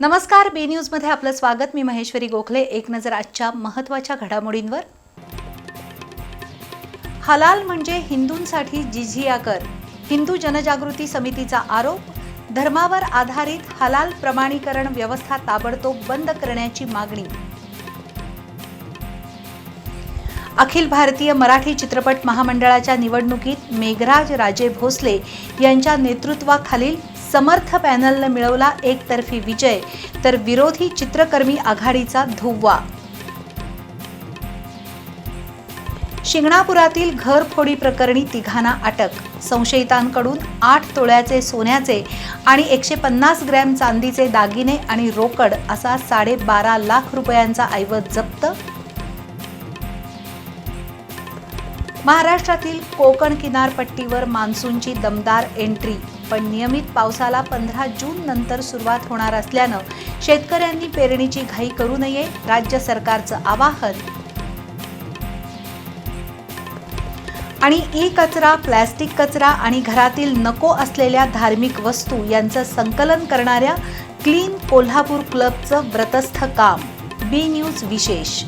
नमस्कार, बी न्यूज मध्ये आपलं स्वागत। मी महेश्वरी गोखले। एक नजर आजच्या महत्त्वाच्या घडामोडींवर। हलाल म्हणजे हिंदूंसाठी जिझिया कर, हिंदू जनजागृती समितीचा आरोप। धर्मावर आधारित हलाल प्रमाणीकरण व्यवस्था ताबडतोब बंद करण्याची मागणी। अखिल भारतीय मराठी चित्रपट महामंडळाच्या निवडणुकीत मेघराज राजे भोसले यांच्या नेतृत्वाखालील समर्थ पॅनलने मिळवला एकतर्फी विजय, तर विरोधी चित्रकर्मी आघाडीचा धुव्वा। शिंगणापुरातील घरफोडी प्रकरणी तिघांना अटक। संशयितांकडून 8 तोळ्याचे सोन्याचे आणि 150 ग्रॅम चांदीचे दागिने आणि रोकड असा 12.5 लाख रुपयांचा ऐवज जप्त। महाराष्ट्रातील कोकण किनारपट्टीवर मान्सूनची दमदार एंट्री, पण नियमित पावसाला 15 जून नंतर सुरुवात होणार असल्यानं शेतकऱ्यांनी पेरणीची घाई करू नये, राज्य सरकारचं आवाहन। आणि ई कचरा, प्लास्टिक कचरा आणि घरातील नको असलेल्या धार्मिक वस्तू यांचं संकलन करणाऱ्या क्लीन कोल्हापूर क्लबचं व्रतस्थ काम। बी न्यूज विशेष।